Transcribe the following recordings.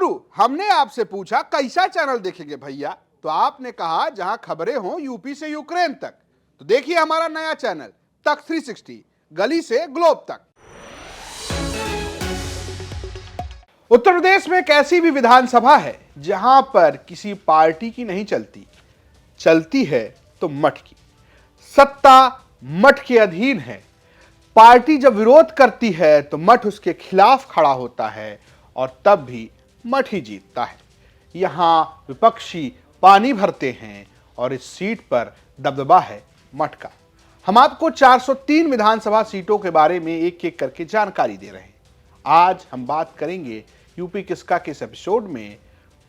गुरु, हमने आपसे पूछा कैसा चैनल देखेंगे भैया, तो आपने कहा जहां खबरें हों यूपी से यूक्रेन तक। तो देखिए हमारा नया चैनल तक 360, गली से ग्लोब तक। उत्तर प्रदेश में एक ऐसी भी विधानसभा है जहां पर किसी पार्टी की नहीं चलती, चलती है तो मठ की। सत्ता मठ के अधीन है। पार्टी जब विरोध करती है तो मठ उसके खिलाफ खड़ा होता है और तब भी मठ ही जीतता है। यहां विपक्षी पानी भरते हैं और इस सीट पर दबदबा है मठ का। हम आपको 403 विधानसभा सीटों के बारे में एक एक करके जानकारी दे रहे हैं। आज हम बात करेंगे यूपी किसका के इस एपिसोड में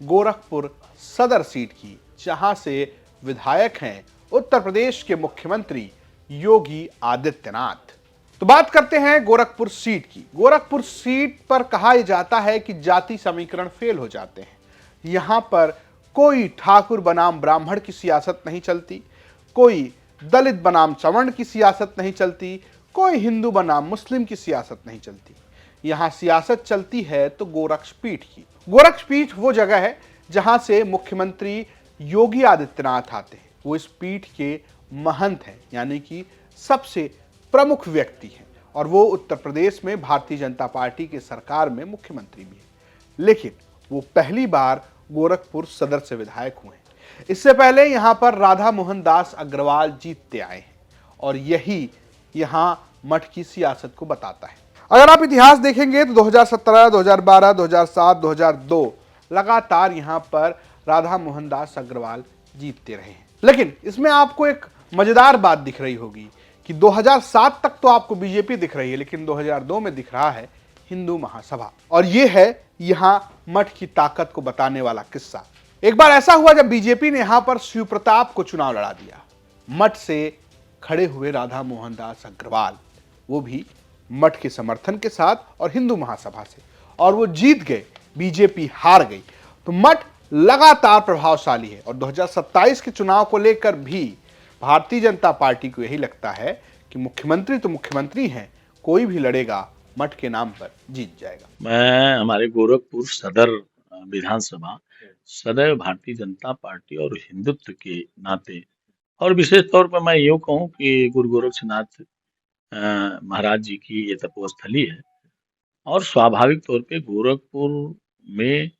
गोरखपुर सदर सीट की, जहां से विधायक हैं उत्तर प्रदेश के मुख्यमंत्री योगी आदित्यनाथ। तो बात करते हैं गोरखपुर सीट की। गोरखपुर सीट पर कहा जाता है कि जाति समीकरण फेल हो जाते हैं। यहां पर कोई ठाकुर बनाम ब्राह्मण की सियासत नहीं चलती, कोई दलित बनाम सवर्ण की सियासत नहीं चलती, कोई हिंदू बनाम मुस्लिम की सियासत नहीं चलती। यहां सियासत चलती है तो गोरक्षपीठ की। गोरक्षपीठ वो जगह है जहां से मुख्यमंत्री योगी आदित्यनाथ आते हैं। वो इस पीठ के महंत हैं, यानी कि सबसे प्रमुख व्यक्ति हैं, और वो उत्तर प्रदेश में भारतीय जनता पार्टी के सरकार में मुख्यमंत्री भी हैं। लेकिन वो पहली बार गोरखपुर सदर से विधायक हुए हैं। इससे पहले यहां पर राधा मोहन दास अग्रवाल जीतते आए हैं, और यही यहां मठ की सियासत को बताता है। अगर आप इतिहास देखेंगे तो 2017, 2012, 2007, 2002 लगातार यहां पर राधा मोहन दास अग्रवाल जीतते रहे हैं। लेकिन इसमें आपको एक मजेदार बात दिख रही होगी कि 2007 तक तो आपको बीजेपी दिख रही है, लेकिन 2002 में दिख रहा है हिंदू महासभा। और यह है यहां मठ की ताकत को बताने वाला किस्सा। एक बार ऐसा हुआ जब बीजेपी ने यहां पर शिव प्रताप को चुनाव लड़ा दिया। मठ से खड़े हुए राधा मोहन दास अग्रवाल, वो भी मठ के समर्थन के साथ और हिंदू महासभा से, और वो जीत गए। बीजेपी हार गई। तो मठ लगातार प्रभावशाली है, और 2027 के चुनाव को लेकर भी भारतीय जनता पार्टी को यही लगता है कि मुख्यमंत्री तो मुख्यमंत्री हैं, कोई भी लड़ेगा मठ के नाम पर जीत जाएगा। मैं हमारे गोरखपुर सदर विधानसभा सदैव भारतीय जनता पार्टी और हिंदुत्व के नाते, और विशेष तौर पर मैं यूँ कहूँ कि गुरु गोरक्षनाथ महाराज जी की ये तपोस्थली है, और स्वाभाविक तौर पे गोरखपुर में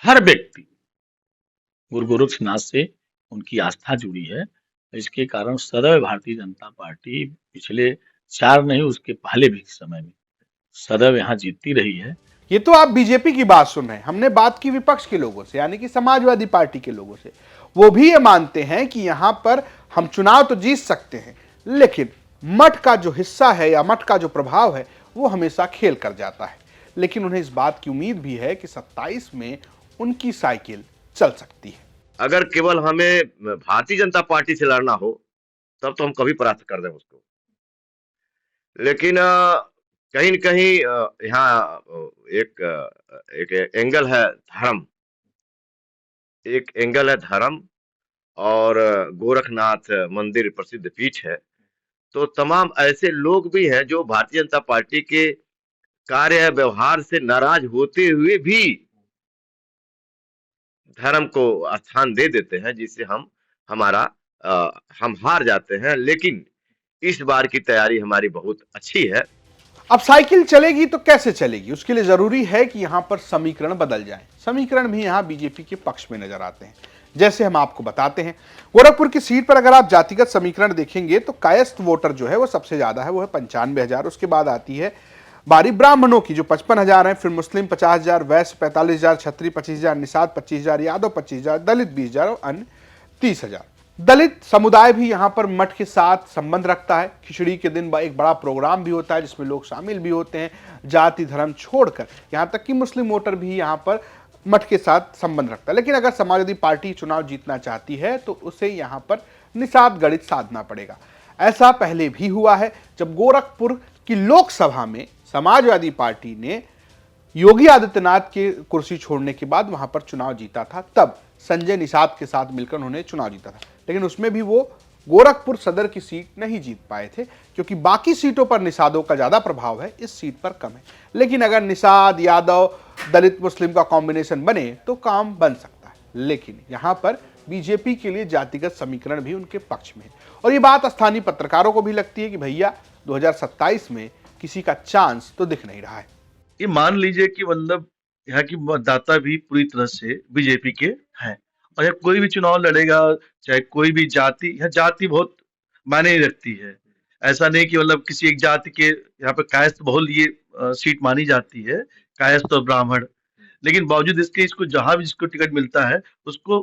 हर व्यक्ति गुरु गोरक्षनाथ से उनकी आस्था जुड़ी है। इसके कारण सदैव भारतीय जनता पार्टी पिछले 4 नहीं, उसके पहले भी समय में सदैव यहाँ जीतती रही है। ये तो आप बीजेपी की बात सुन रहे हैं। हमने बात की विपक्ष के लोगों से, यानी कि समाजवादी पार्टी के लोगों से। वो भी ये मानते हैं कि यहां पर हम चुनाव तो जीत सकते हैं, लेकिन मठ का जो हिस्सा है या मठ का जो प्रभाव है वो हमेशा खेल कर जाता है। लेकिन उन्हें इस बात की उम्मीद भी है कि 27 में उनकी साइकिल चल सकती है। अगर केवल हमें भारतीय जनता पार्टी से लड़ना हो तब तो हम कभी परास्त कर दें उसको। लेकिन कहीं न कहीं यहाँ एक एंगल है धर्म, एक एंगल है धर्म, और गोरखनाथ मंदिर प्रसिद्ध पीठ है। तो तमाम ऐसे लोग भी हैं जो भारतीय जनता पार्टी के कार्य व्यवहार से नाराज होते हुए भी धर्म को स्थान दे देते हैं, जिससे हम हार जाते हैं। लेकिन इस बार की तैयारी हमारी बहुत अच्छी है। अब साइकिल चलेगी तो कैसे चलेगी, उसके लिए जरूरी है कि यहां पर समीकरण बदल जाए। समीकरण भी यहां बीजेपी के पक्ष में नजर आते हैं, जैसे हम आपको बताते हैं। गोरखपुर की सीट पर अगर आप जातिगत समीकरण देखेंगे तो कायस्थ वोटर जो है वो सबसे ज्यादा है, वो है 95,000। उसके बाद आती है बारी ब्राह्मणों की जो 55,000 है, फिर मुस्लिम 50,000, वैश्य 45,000, क्षत्रिय 25,000, निषाद 25,000, यादव 25,000, दलित 20,000 और अन्य 30,000। दलित समुदाय भी यहां पर मठ के साथ संबंध रखता है। खिचड़ी के दिन एक बड़ा प्रोग्राम भी होता है जिसमें लोग शामिल भी होते हैं, जाति धर्म छोड़कर। यहां तक कि मुस्लिम वोटर भी यहां पर मठ के साथ संबंध रखता है। लेकिन अगर समाजवादी पार्टी चुनाव जीतना चाहती है तो उसे यहां पर निषाद गणित साधना पड़ेगा। ऐसा पहले भी हुआ है जब गोरखपुर की लोकसभा में समाजवादी पार्टी ने योगी आदित्यनाथ के कुर्सी छोड़ने के बाद वहां पर चुनाव जीता था। तब संजय निषाद के साथ मिलकर उन्होंने चुनाव जीता था, लेकिन उसमें भी वो गोरखपुर सदर की सीट नहीं जीत पाए थे, क्योंकि बाकी सीटों पर निषादों का ज्यादा प्रभाव है, इस सीट पर कम है। लेकिन अगर निषाद यादव दलित मुस्लिम का कॉम्बिनेशन बने तो काम बन सकता है। लेकिन यहां पर बीजेपी के लिए जातिगत समीकरण भी उनके पक्ष में है, और ये बात स्थानीय पत्रकारों को भी लगती है कि भैया 2027 में किसी का चांस तो दिख नहीं रहा है। ये मान लीजिए कि मतलब यहाँ की मतदाता भी पूरी तरह से बीजेपी के हैं, और यहाँ कोई भी चुनाव लड़ेगा, चाहे कोई भी जाति, यहाँ जाति बहुत मायने रखती है। ऐसा नहीं कि मतलब किसी एक जाति के यहाँ पे कायस्थ बहुल ये सीट मानी जाती है, कायस्थ और ब्राह्मण, लेकिन बावजूद इसके इसको जहां भी जिसको टिकट मिलता है उसको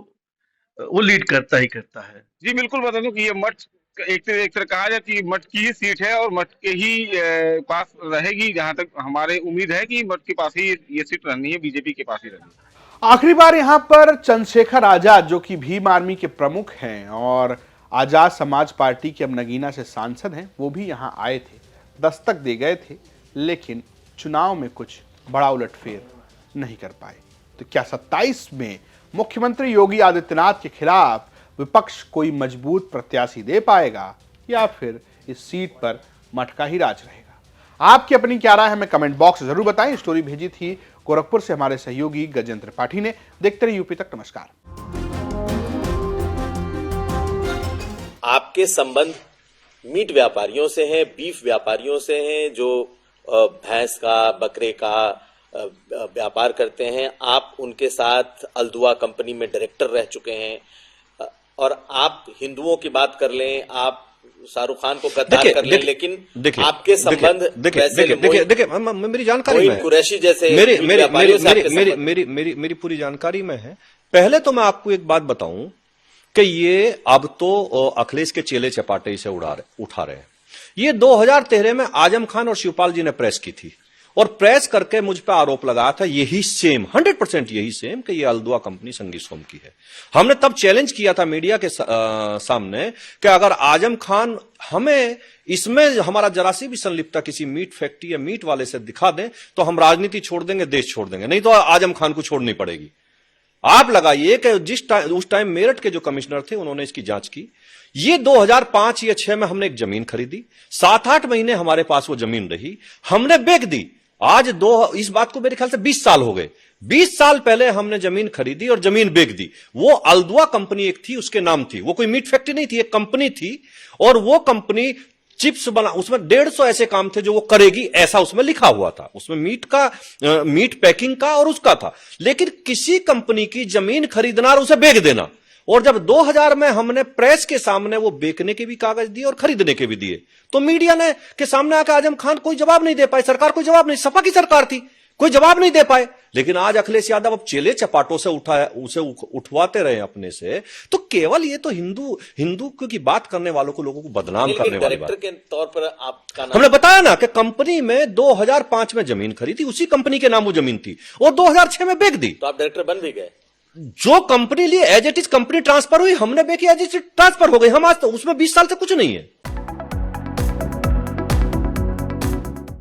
वो लीड करता ही करता है। जी बिल्कुल बता दूं कि ये मठ एक तरह कहा जाए कि मठ की ही सीट है और मठ के ही पास रहेगी। जहां तक हमारे उम्मीद है कि मठ के पास ही ये सीट रहनी है, बीजेपी के पास ही रहनी है। आखिरी बार यहां पर चंद्रशेखर आजाद, जो कि भीम आर्मी के प्रमुख हैं और आजाद समाज पार्टी के अब नगीना से सांसद हैं, वो भी यहां आए थे, दस्तक दे गए थे, लेकिन चुनाव में कुछ बड़ा उलटफेर नहीं कर पाए। तो क्या 27 में मुख्यमंत्री योगी आदित्यनाथ के खिलाफ विपक्ष कोई मजबूत प्रत्याशी दे पाएगा, या फिर इस सीट पर मठ का ही राज रहेगा? आपकी अपनी क्या राय है, हमें कमेंट बॉक्स जरूर बताएं। स्टोरी भेजी थी गोरखपुर से हमारे सहयोगी गजेंद्र त्रिपाठी ने। देखते रहिए यूपी तक। नमस्कार। आपके संबंध मीट व्यापारियों से हैं, बीफ व्यापारियों से हैं, जो भैंस का, बकरे का व्यापार करते हैं। आप उनके साथ अल्दुआ कंपनी में डायरेक्टर रह चुके हैं, और आप हिंदुओं की बात कर लें, आप शाहरुख खान को गद्दार कर लें, लेकिन आपके संबंध देखिए मेरी जानकारी में कुरैशी जैसे मेरी पूरी जानकारी में है। पहले तो मैं आपको एक बात बताऊं कि ये अब तो अखिलेश के चेले चपाटे इसे उठा रहे हैं। ये 2013 में आजम खान और शिवपाल जी ने प्रेस की थी, और प्रेस करके मुझ पर आरोप लगाया था यही सेम 100% यही सेम कि ये अल्दुआ कंपनी संगी सोम की है। हमने तब चैलेंज किया था मीडिया के सामने कि अगर आजम खान हमें इसमें हमारा जरा सी भी संलिप्तता किसी मीट फैक्ट्री या मीट वाले से दिखा दें तो हम राजनीति छोड़ देंगे, देश छोड़ देंगे, नहीं तो आजम खान को छोड़नी पड़ेगी। आप लगाइए कि उस टाइम मेरठ के जो कमिश्नर थे उन्होंने इसकी जांच की। ये 2005 या 6 में हमने एक जमीन खरीदी, 7-8 महीने हमारे पास वो जमीन रही, हमने बेच दी। आज इस बात को मेरे ख्याल से 20 साल हो गए। 20 साल पहले हमने जमीन खरीदी और जमीन बेच दी। वो अल्दुआ कंपनी एक थी, उसके नाम थी, वो कोई मीट फैक्ट्री नहीं थी, एक कंपनी थी, और वो कंपनी चिप्स बना, उसमें 150 ऐसे काम थे जो वो करेगी, ऐसा उसमें लिखा हुआ था। उसमें मीट पैकिंग का और उसका था। लेकिन किसी कंपनी की जमीन खरीदना और उसे बेच देना, और जब 2000 में हमने प्रेस के सामने वो बेचने के भी कागज दिए और खरीदने के भी दिए, तो मीडिया ने के सामने आकर आजम खान कोई जवाब नहीं दे पाए, सरकार कोई जवाब नहीं, सपा की सरकार थी, कोई जवाब नहीं दे पाए। लेकिन आज अखिलेश यादव अब चेले चपाटों से उसे उठवाते रहे अपने से, तो केवल ये तो हिंदू की बात करने वालों को, लोगों को बदनाम करने वाली बात। के तौर पर आपका नाम, हमने बताया ना कि कंपनी में 2005 में जमीन खरीदी, उसी कंपनी के नाम वो जमीन थी, और 2006 में बेच दी। तो आप डायरेक्टर बन भी गए। जो कंपनी लिए as it is company transfer हुई, हमने बेची एज इट इज ट्रांसफर हो गई। हम आज तो उसमें 20 साल से कुछ नहीं है।